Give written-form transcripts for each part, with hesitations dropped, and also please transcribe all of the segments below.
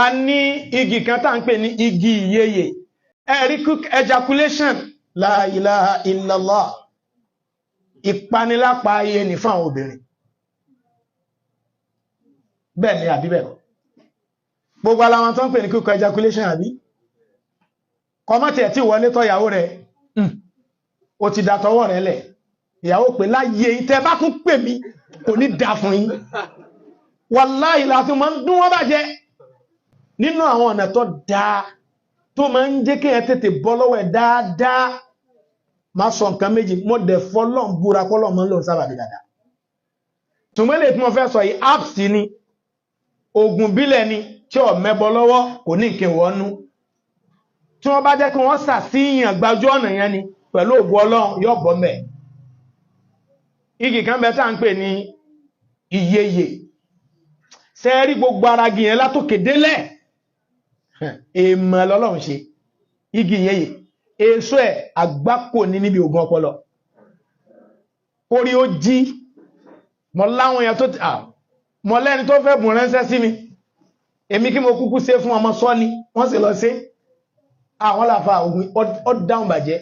a ní igi kan tá ń pè ní igi ìyeyè ẹ̀rí quick ejaculation la ilaha illallah ìpanilápa ayé ní fún àwọn obìnrin bẹ́ẹ̀ ni àbí bẹ́ẹ̀ gbogbo aláwọn tó ń pè ní quick ejaculation àbí kọmọ́tì ẹ̀ tí wọlé tọ́ ìyàwó rẹ̀ ó ti dàtọwọ́ rẹ̀ lẹ̀ ìyàwó pé láyé ìtẹ́ bá tún pè mí kò ní dá fún yín wàláhì láti máa ń dún wọ́n bàjẹ́ nínú àwọn ọ̀nà tó dáa tó máa ń jẹ́ kí ẹ tètè bọ́ lọ́wọ́ ẹ̀ dáadáa máa sọ nǹkan méjì mọ́ dẹ̀ fọ́lọ́n búra kọ́lọ́ mọ́ lóun sábàbí dáadáa tùmọ́lẹ̀ tí mo fẹ́ sọ yìí apps ni oògùn bílẹ̀ ni tí ò mẹ́bọ lọ́wọ́ kò ní nǹkan wọnú tí wọ́n bá jẹ́ kí wọ́n sàṣìyàn gbajú ọ̀nà yẹn ni pẹ̀lú ògùn ọlọ́run yóò bọ́ mẹ́ igi kan bẹ tá à ń pè ní ìyeyè sẹ́ẹ̀rí gbogbo ara igi yẹn látòkè délẹ̀ èèmọ̀ lọ́lọ́run ṣe igi ìyeyè èso ẹ̀ àgbákò ní níbi ògùn ọpọlọ orí ó jí mọ́ láwọn èèyàn tó ti mọ́ lẹ́ni tó fẹ́ bùn ránṣẹ́ sí mi èmi kí mo kúkú ṣe fún ọmọ sọ́ni wọ́n sì lọ sí àwọn làfà ògùn ó dáhùn bàjẹ́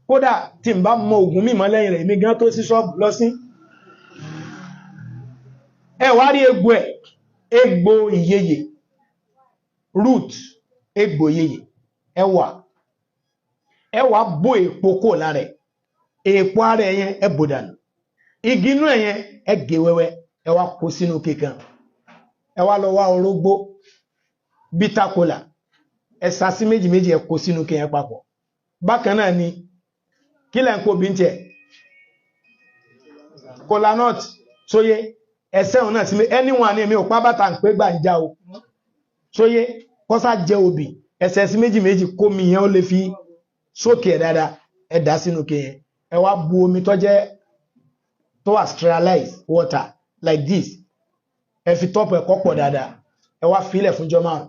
kódà tí n bá mọ ògùn mímọ́ lẹ́yìn rẹ̀ èmi gan tó sí ṣọ́ọ̀bù lọ sí ẹ wá rí egbò ìyeyè root egbò ìyeyè ẹwà bó èpo kò lára èpo ara ẹ̀yẹn ẹbò dànù igi inú ẹ̀yẹn ẹgẹ wẹ́wẹ́ ẹwà kó sínú kíkan ẹwà lọ wá orógbó bitter cola ẹ̀sà sí méjì méjì ẹ kó sínú kíyẹn papọ̀ bákan náà ni kílẹ̀ ń kó bí ń tẹ̀ cola nut sóyé ẹsẹ̀ òun náà sí anyone ní èmi ò pábátà ń pé gbà ń já o sóyé kọ́sá jẹ́ obì ẹsẹ̀ sí méjì méjì kó mi yẹn ó lè fi sókè ẹ̀ dáadáa ẹ dà sínú kíyẹn ẹ wá bu omi tó wà sterilized water like this ẹ fi tọ́pù ẹ̀kọ́ pọ̀ dáadáa ẹ wá filẹ̀ fún jọmọ́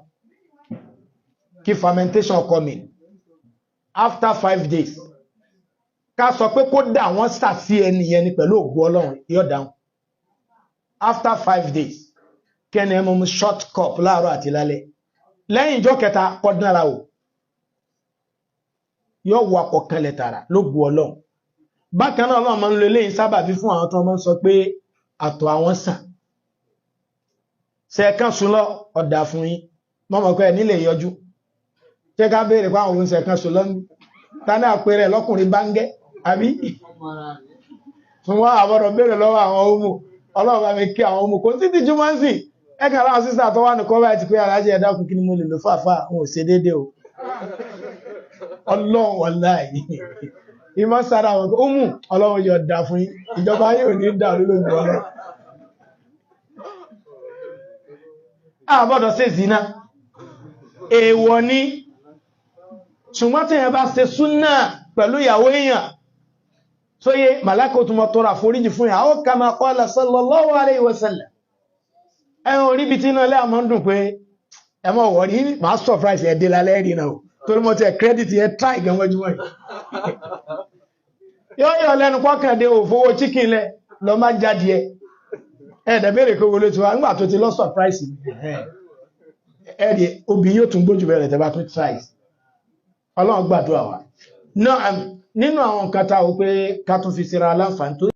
kí fermentation come in after 5 days ká sọ pé kó dà wọ́n sàsí ẹni yẹn ni pẹ̀lú ògùn ọlọ́run yóò dáhùn after 5 days kẹ́ni ẹmọ mú short cup láàárọ̀ àti lálẹ́ lẹ́yìn ìjọ́ kẹta kọ́dúnára o yóò wọ akọ̀kanlẹ̀ tààrà lógùn ọlọ́run bákan náà ọlọ́run máa ń lo eléyìí sábàbí fún àwọn tó máa ń sọ pé àtọ̀ àwọn sàn sẹ́ẹ̀kan sùn lọ ọ̀dà fún yín mọ́mọ́ pé ẹ̀ nílé yọjú ṣé ká béèrè pé àwọn òun sẹ́ẹ̀kan sùn lọ́nù tani àpẹẹrẹ lọ́kùnrin bá ń gẹ́ àbí fún wọn àbọ̀dọ̀ béèrè lọ́wọ́ àwọn ọmọ ọlọ́run bá mi kí àwọn ọmọ kò sí ti jùmọ́ sí ẹ̀ka láwọn sísà tó wà ní kọ́ báyìí ti pé alájẹ ẹ̀dá kù kí ni mo lè lò fàáfà àwọn ò ṣe déédé o ọlọ́run wàláhì ìmọ̀ sára àwọn ó mú ọlọ́run yọ dà fún yín ìjọba yóò ní dàrú lóògùn ọlọ́run àbọ̀dọ̀ ṣe zina èèwọ̀ ni ṣùgbọ́n tí èèyàn bá ṣe súnnà pẹ̀lú ìyàwó èèyàn sóyé màláíkà tó mọ́ tọrọ àforíjì fún ìyàwó kama qala sallallahu alayhi wa sallam ẹ̀hùn orí bí tí iná ilé àmọ́ ń dùn pé ẹmọ́ wọ̀rí máa surprise ẹ̀dẹ́ lálẹ́ rí náà torí mo tẹ credit yẹ try gan wọ́n jùmọ́ yóò yọ lẹ́nu pọ́kàndé òfowó chicken lẹ lọ má jáde ẹ̀ẹ́dẹ̀ bèèrè kó wọlé tí wá nígbà tó ti lọ surprise ẹ̀ẹ́dẹ̀ obìnrin yóò tún gbójú bẹ̀rẹ̀ tẹ́ bá tún try ọlọ́run gbàdúrà wa náà nínú àwọn nǹkan tá a wò pé ká tún fi síra aláǹfààní tó